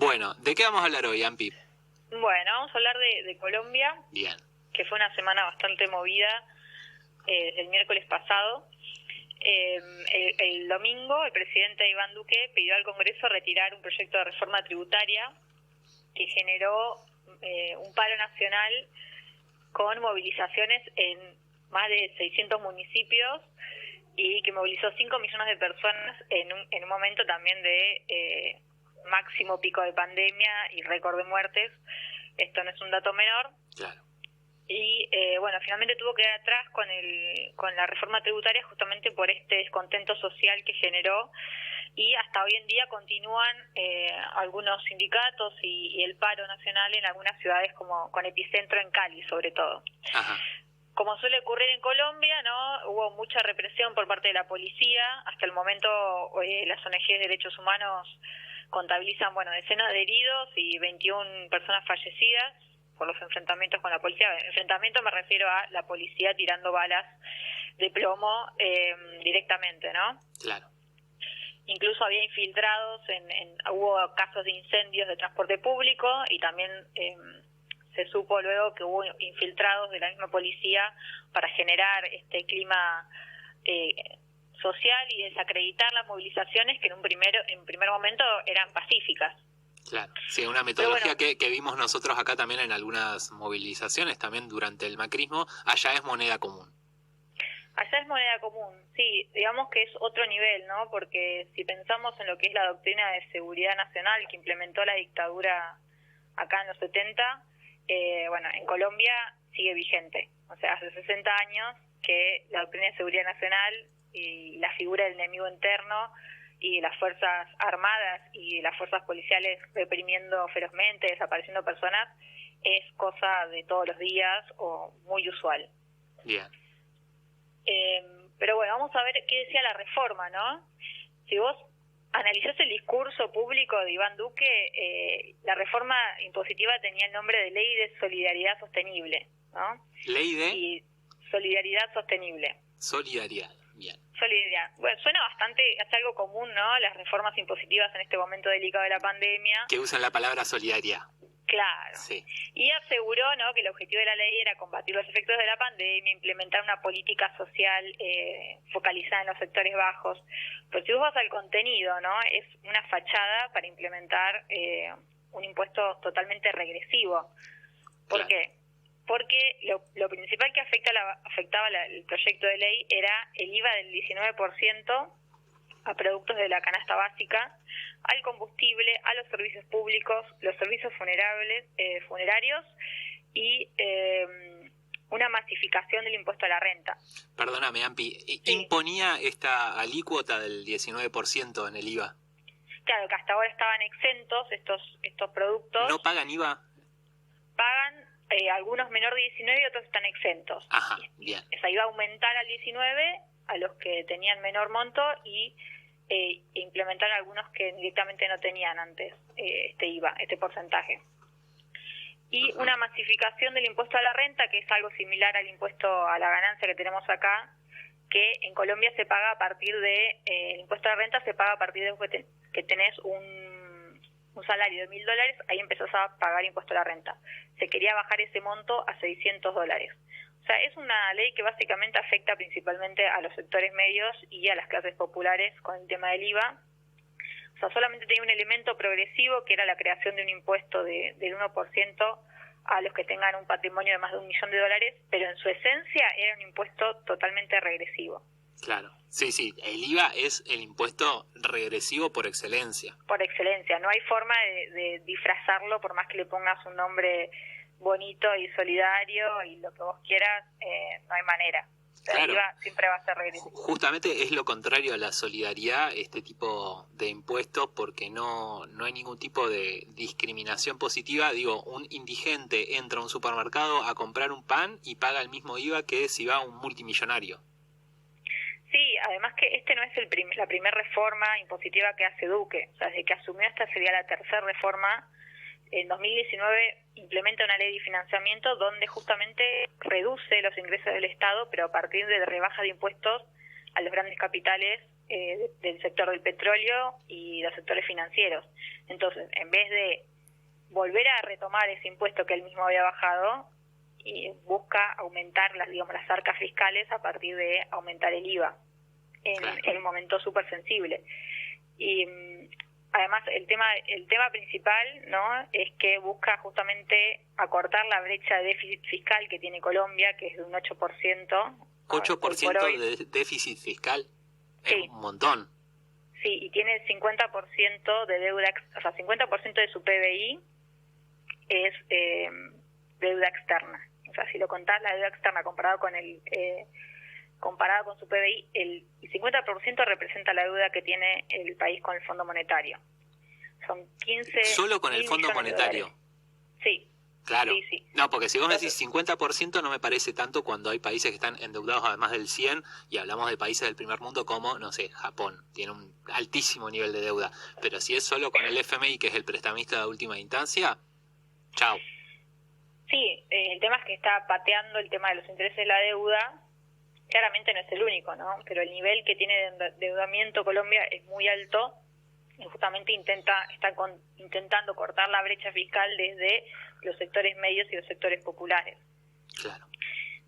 Bueno, ¿de qué vamos a hablar hoy, Ampi? Bueno, vamos a hablar de Colombia, Bien. que fue una semana bastante movida desde el miércoles pasado. El domingo, el presidente Iván Duque pidió al Congreso retirar un proyecto de reforma tributaria que generó un paro nacional con movilizaciones en más de 600 municipios y que movilizó 5 millones de personas en un momento también de máximo pico de pandemia y récord de muertes. Esto no es un dato menor. Claro. Y bueno, finalmente tuvo que quedar atrás con la reforma tributaria justamente por este descontento social que generó, y hasta hoy en día continúan algunos sindicatos y el paro nacional en algunas ciudades como con epicentro en Cali sobre todo. Ajá. Como suele ocurrir en Colombia, ¿no? Hubo mucha represión por parte de la policía. Hasta el momento las ONG de derechos humanos contabilizan decenas de heridos y 21 personas fallecidas por los enfrentamientos con la policía. Enfrentamiento me refiero a la policía tirando balas de plomo directamente, ¿no? Claro. Incluso había infiltrados, hubo casos de incendios de transporte público y también se supo luego que hubo infiltrados de la misma policía para generar este clima social y desacreditar las movilizaciones que en primer momento eran pacíficas. Claro, sí, una metodología que vimos nosotros acá también en algunas movilizaciones, también durante el macrismo. Allá es moneda común. Allá es moneda común, sí, digamos que es otro nivel, ¿no? Porque si pensamos en lo que es la doctrina de seguridad nacional que implementó la dictadura acá en los 70, en Colombia sigue vigente. O sea, hace 60 años que la doctrina de seguridad nacional y la figura del enemigo interno y las fuerzas armadas y las fuerzas policiales reprimiendo ferozmente, desapareciendo personas, es cosa de todos los días o muy usual. Bien. Pero bueno, vamos a ver qué decía la reforma, ¿no? Si vos analizás el discurso público de Iván Duque, la reforma impositiva tenía el nombre de Ley de Solidaridad Sostenible, ¿no? ¿Ley de? Y Solidaridad Sostenible. Solidaridad, bien. Solidaridad. Bueno, suena bastante, es algo común, ¿no? Las reformas impositivas en este momento delicado de la pandemia. Que usan la palabra solidaridad. Claro. Sí. Y aseguró, ¿no?, que el objetivo de la ley era combatir los efectos de la pandemia, implementar una política social focalizada en los sectores bajos. Pero si vos vas al contenido, ¿no?, es una fachada para implementar un impuesto totalmente regresivo. ¿Por qué? Porque lo principal que afectaba el proyecto de ley era el IVA del 19% a productos de la canasta básica, al combustible, a los servicios públicos, los servicios funerarios y una masificación del impuesto a la renta. Perdóname, Ampi, Sí. ¿Imponía esta alícuota del 19% en el IVA? Claro, que hasta ahora estaban exentos estos productos. ¿No pagan IVA? Pagan algunos menor de 19 y otros están exentos. Ajá, bien. Esa iba a aumentar al 19 a los que tenían menor monto y implementar algunos que directamente no tenían antes este IVA, este porcentaje. Y una masificación del impuesto a la renta, que es algo similar al impuesto a la ganancia que tenemos acá, que en Colombia se paga a partir de, el impuesto a la renta se paga a partir de que tenés un salario de $1.000, ahí empezás a pagar impuesto a la renta. Se quería bajar ese monto a $600. O sea, es una ley que básicamente afecta principalmente a los sectores medios y a las clases populares con el tema del IVA. O sea, solamente tenía un elemento progresivo que era la creación de un impuesto del 1% a los que tengan un patrimonio de más de $1.000.000, pero en su esencia era un impuesto totalmente regresivo. Claro, sí, el IVA es el impuesto regresivo por excelencia. Por excelencia, no hay forma de disfrazarlo por más que le pongas un nombre bonito y solidario y lo que vos quieras, no hay manera. Claro. El IVA siempre va a ser regresivo. Justamente es lo contrario a la solidaridad, este tipo de impuestos, porque no hay ningún tipo de discriminación positiva. Digo, un indigente entra a un supermercado a comprar un pan y paga el mismo IVA que si va a un multimillonario. Sí, además que este no es la primera reforma impositiva que hace Duque. O sea, desde que asumió esta sería la tercera reforma. En 2019 implementa una ley de financiamiento donde justamente reduce los ingresos del Estado, pero a partir de rebaja de impuestos a los grandes capitales del sector del petróleo y los sectores financieros. Entonces, en vez de volver a retomar ese impuesto que él mismo había bajado, y busca aumentar las arcas fiscales a partir de aumentar el IVA en un momento súper sensible. Y además el tema principal, ¿no?, es que busca justamente acortar la brecha de déficit fiscal que tiene Colombia, que es de un 8%. 8% de déficit fiscal, sí, es un montón. Sí, y tiene el 50% de deuda, o sea, 50% de su PBI es deuda externa. O sea, si lo contás, la deuda externa comparado con su PBI, el 50% representa la deuda que tiene el país con el Fondo Monetario. Son 15 ¿Solo con el Fondo Monetario? Sí. Claro. Sí. No, porque si vos me decís 50% no me parece tanto cuando hay países que están endeudados además del 100, y hablamos de países del primer mundo como, no sé, Japón, tiene un altísimo nivel de deuda. Pero si es solo con el FMI, que es el prestamista de última instancia, chao. Sí, el tema es que está pateando el tema de los intereses de la deuda. Claramente no es el único, ¿no? Pero el nivel que tiene de endeudamiento Colombia es muy alto y justamente está intentando cortar la brecha fiscal desde los sectores medios y los sectores populares. Claro.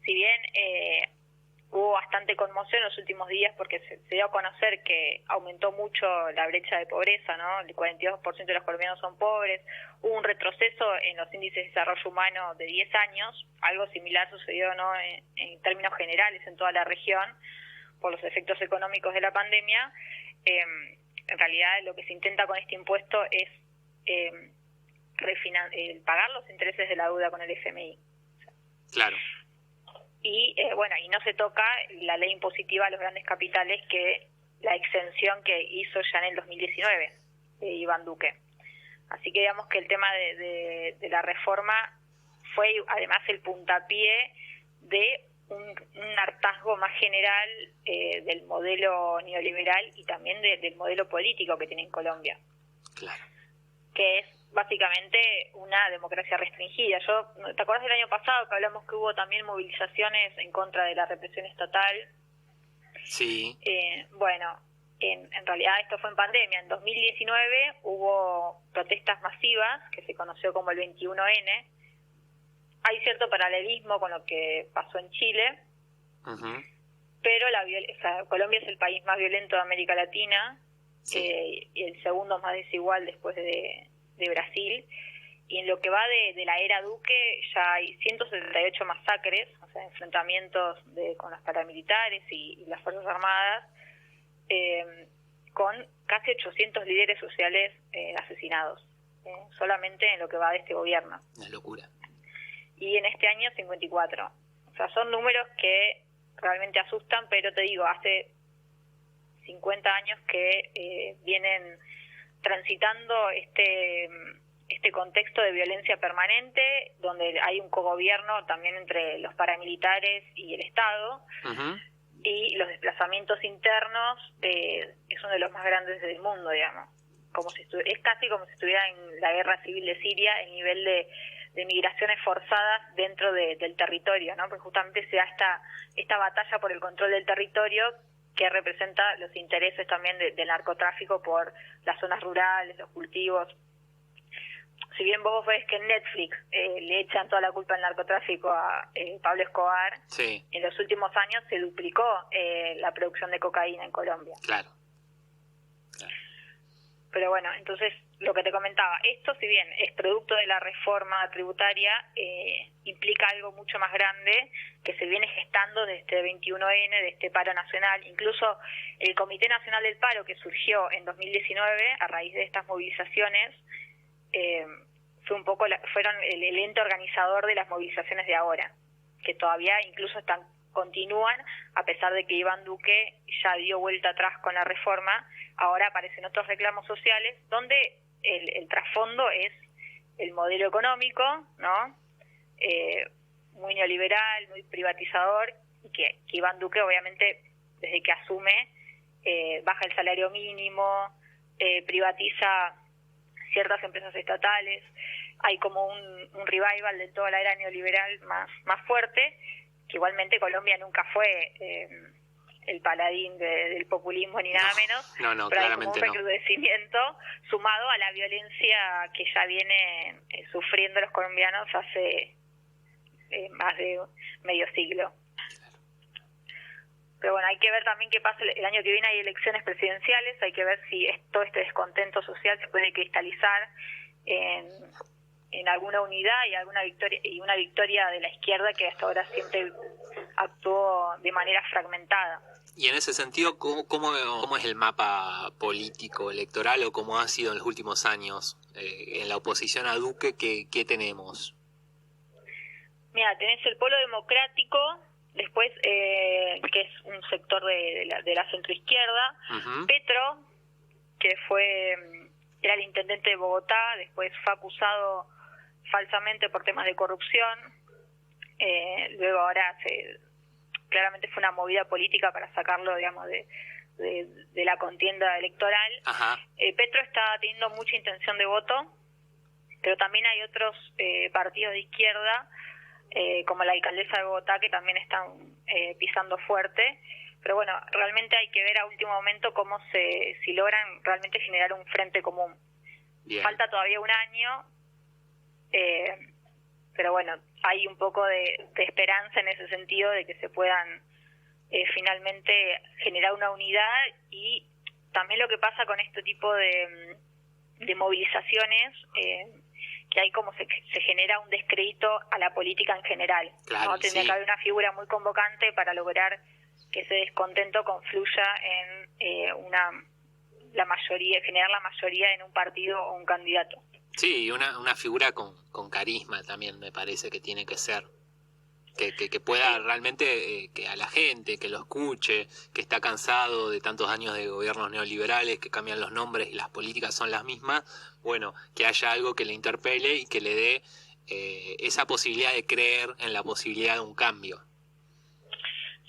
Si bien hubo bastante conmoción en los últimos días porque se dio a conocer que aumentó mucho la brecha de pobreza, ¿no? El 42% de los colombianos son pobres. Hubo un retroceso en los índices de desarrollo humano de 10 años. Algo similar sucedió, ¿no?, en términos generales en toda la región por los efectos económicos de la pandemia. En realidad lo que se intenta con este impuesto es pagar los intereses de la deuda con el FMI. Claro. Y y no se toca la ley impositiva a los grandes capitales, que la exención que hizo ya en el 2019 Iván Duque. Así que digamos que el tema de la reforma fue además el puntapié de un hartazgo más general del modelo neoliberal y también del modelo político que tiene en Colombia. Claro. Que es básicamente una democracia restringida. ¿Te acuerdas del año pasado que hablamos que hubo también movilizaciones en contra de la represión estatal? Sí. En realidad esto fue en pandemia. En 2019 hubo protestas masivas que se conoció como el 21N. Hay cierto paralelismo con lo que pasó en Chile, pero Colombia es el país más violento de América Latina, sí, y el segundo más desigual después de Brasil, y en lo que va de la era Duque ya hay 178 masacres, o sea, enfrentamientos con los paramilitares y las Fuerzas Armadas, con casi 800 líderes sociales asesinados, solamente en lo que va de este gobierno. Una locura. Y en este año 54. O sea, son números que realmente asustan, pero te digo, hace 50 años que vienen transitando este contexto de violencia permanente, donde hay un cogobierno también entre los paramilitares y el Estado, y los desplazamientos internos es uno de los más grandes del mundo, digamos. Es casi como si estuviera en la guerra civil de Siria, el nivel de migraciones forzadas dentro del territorio, ¿no? Porque justamente se da esta batalla por el control del territorio, que representa los intereses también del narcotráfico por las zonas rurales, los cultivos. Si bien vos ves que en Netflix le echan toda la culpa al narcotráfico a Pablo Escobar, sí, en los últimos años se duplicó la producción de cocaína en Colombia. Claro. Pero bueno, entonces lo que te comentaba, esto si bien es producto de la reforma tributaria, implica algo mucho más grande que se viene gestando desde este 21N, de este paro nacional. Incluso el Comité Nacional del Paro, que surgió en 2019 a raíz de estas movilizaciones, fueron el ente organizador de las movilizaciones de ahora, que todavía incluso continúan, a pesar de que Iván Duque ya dio vuelta atrás con la reforma. Ahora aparecen otros reclamos sociales donde el trasfondo es el modelo económico, ¿no? Muy neoliberal, muy privatizador, y que Iván Duque obviamente desde que asume baja el salario mínimo, privatiza ciertas empresas estatales. Hay como un revival de toda la era neoliberal más fuerte, que igualmente Colombia nunca fue el paladín del populismo ni nada menos, no, pero hay como un claramente no. recrudecimiento sumado a la violencia que ya vienen sufriendo los colombianos hace más de medio siglo. Pero bueno, hay que ver también qué pasa el año que viene. Hay elecciones presidenciales, hay que ver si todo este descontento social se puede cristalizar en alguna unidad y una victoria de la izquierda que hasta ahora siempre actuó de manera fragmentada. Y en ese sentido, ¿cómo es el mapa político electoral o cómo ha sido en los últimos años en la oposición a Duque? ¿Qué tenemos? Mira, tenés el Polo Democrático, después que es un sector de la centroizquierda, Uh-huh. Petro, que era el intendente de Bogotá, después fue acusado falsamente por temas de corrupción, luego ahora claramente fue una movida política para sacarlo, digamos, de la contienda electoral. Ajá. Petro está teniendo mucha intención de voto, pero también hay otros partidos de izquierda, como la alcaldesa de Bogotá, que también están pisando fuerte. Pero bueno, realmente hay que ver a último momento si logran realmente generar un frente común. Bien. Falta todavía un año, pero bueno, hay un poco de esperanza en ese sentido de que se puedan finalmente generar una unidad. Y también lo que pasa con este tipo de movilizaciones, que hay como se genera un descrédito a la política en general. Claro, ¿no? Tendría sí. que haber una figura muy convocante para lograr que ese descontento confluya en la mayoría, generar la mayoría en un partido o un candidato. Sí, una figura con carisma también me parece que tiene que ser. Que pueda realmente, que a la gente, que lo escuche, que está cansado de tantos años de gobiernos neoliberales que cambian los nombres y las políticas son las mismas, bueno, que haya algo que le interpele y que le dé esa posibilidad de creer en la posibilidad de un cambio.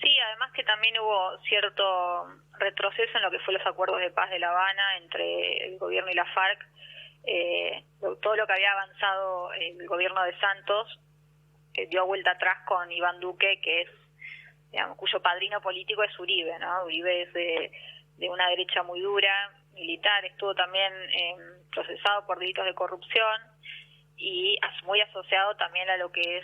Sí, además que también hubo cierto retroceso en lo que fue los acuerdos de paz de La Habana entre el gobierno y la FARC. Todo lo que había avanzado el gobierno de Santos dio vuelta atrás con Iván Duque, que es, digamos, cuyo padrino político es Uribe, ¿no? Uribe es de una derecha muy dura, militar, estuvo también procesado por delitos de corrupción y muy asociado también a lo que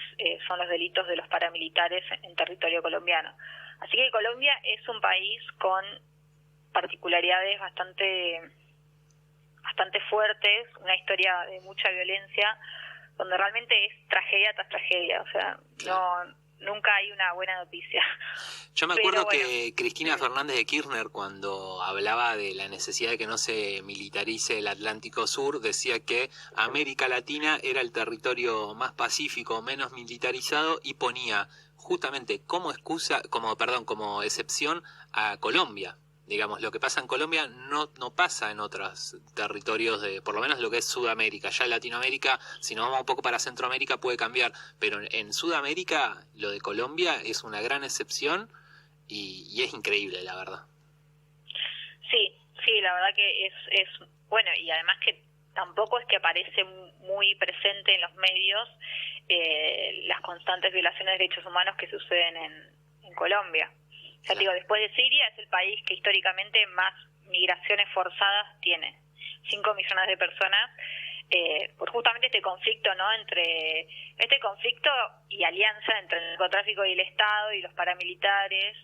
son los delitos de los paramilitares en territorio colombiano. Así que Colombia es un país con particularidades bastante fuertes, una historia de mucha violencia, donde realmente es tragedia tras tragedia, o sea, nunca hay una buena noticia. Yo me acuerdo que Cristina Fernández de Kirchner, cuando hablaba de la necesidad de que no se militarice el Atlántico Sur, decía que América Latina era el territorio más pacífico, menos militarizado, y ponía justamente como excepción a Colombia. Digamos, lo que pasa en Colombia no pasa en otros territorios por lo menos lo que es Sudamérica. Ya en Latinoamérica, si nos vamos un poco para Centroamérica, puede cambiar, pero en Sudamérica lo de Colombia es una gran excepción y es increíble, la verdad. Sí, la verdad que es bueno, y además que tampoco es que aparece muy presente en los medios las constantes violaciones de derechos humanos que suceden en Colombia. O sea, digo, después de Siria es el país que históricamente más migraciones forzadas tiene. 5 millones de personas por justamente este conflicto, ¿no? Entre este conflicto y alianza entre el narcotráfico y el Estado y los paramilitares,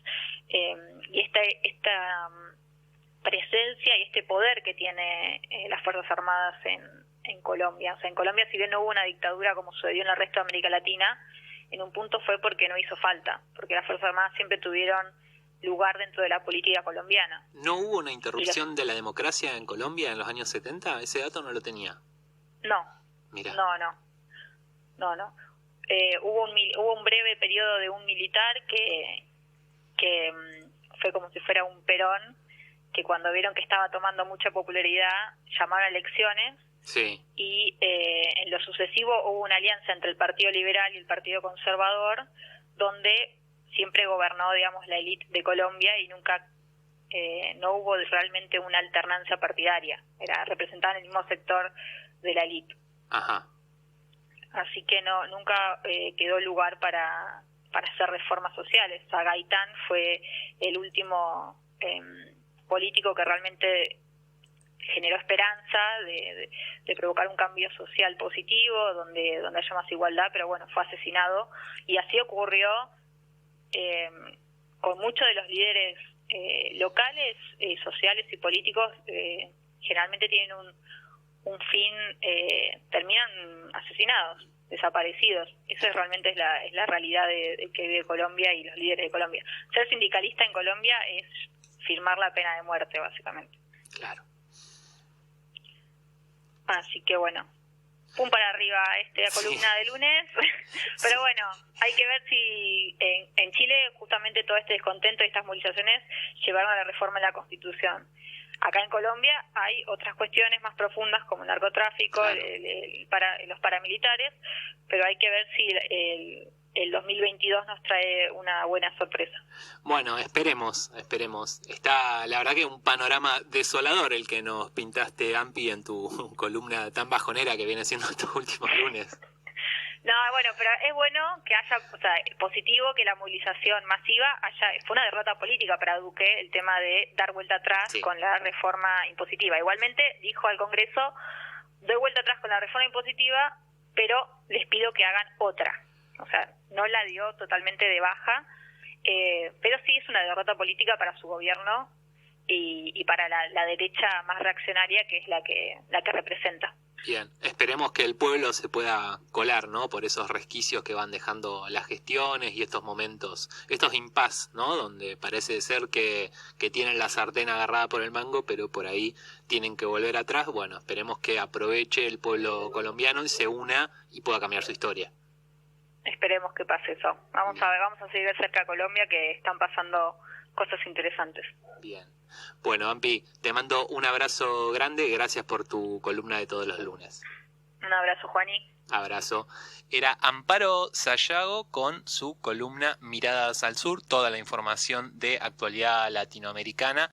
y esta presencia y este poder que tiene las Fuerzas Armadas en Colombia. O sea, en Colombia, si bien no hubo una dictadura como sucedió en el resto de América Latina, en un punto fue porque no hizo falta, porque las Fuerzas Armadas siempre tuvieron lugar dentro de la política colombiana. ¿No hubo una interrupción de la democracia en Colombia en los años 70? Ese dato no lo tenía. No. Mirá. No. Hubo un breve periodo de un militar que fue como si fuera un Perón, que cuando vieron que estaba tomando mucha popularidad llamaron a elecciones. Sí. Y en lo sucesivo hubo una alianza entre el Partido Liberal y el Partido Conservador, donde siempre gobernó, digamos, la élite de Colombia y nunca no hubo realmente una alternancia partidaria. Representaban el mismo sector de la élite. Ajá. Así que nunca quedó lugar para hacer reformas sociales. O sea, Gaitán fue el último político que realmente generó esperanza de provocar un cambio social positivo, donde haya más igualdad, pero bueno, fue asesinado. Y así ocurrió con muchos de los líderes locales, sociales y políticos. Generalmente tienen un fin, terminan asesinados, desaparecidos. Eso realmente es la realidad de que vive Colombia y los líderes de Colombia. Ser sindicalista en Colombia es firmar la pena de muerte, básicamente. Claro. Así que bueno, pum para arriba la columna de lunes. Pero bueno, hay que ver si en Chile justamente todo este descontento y estas movilizaciones llevaron a la reforma de la Constitución. Acá en Colombia hay otras cuestiones más profundas como el narcotráfico, claro. Los paramilitares, pero hay que ver si el 2022 nos trae una buena sorpresa. Bueno, esperemos. Está, la verdad, que un panorama desolador el que nos pintaste, Ampi, en tu columna tan bajonera que viene siendo estos últimos lunes. No, bueno, pero es bueno que haya, o sea, positivo que la movilización masiva fue una derrota política para Duque el tema de dar vuelta atrás con la reforma impositiva. Igualmente dijo al Congreso, doy vuelta atrás con la reforma impositiva, pero les pido que hagan otra. O sea, no la dio totalmente de baja, pero sí es una derrota política para su gobierno y para la derecha más reaccionaria, que es la que representa. Bien, esperemos que el pueblo se pueda colar, ¿no? Por esos resquicios que van dejando las gestiones y estos momentos, estos impas, ¿no? Donde parece ser que tienen la sartén agarrada por el mango, pero por ahí tienen que volver atrás. Bueno, esperemos que aproveche el pueblo colombiano y se una y pueda cambiar su historia. Esperemos que pase eso. Vamos a ver, vamos a seguir cerca a Colombia, que están pasando cosas interesantes. Bien. Bueno, Ampi, te mando un abrazo grande. Gracias por tu columna de todos los lunes. Un abrazo, Juani. Abrazo. Era Amparo Sayago con su columna Miradas al Sur, toda la información de actualidad latinoamericana.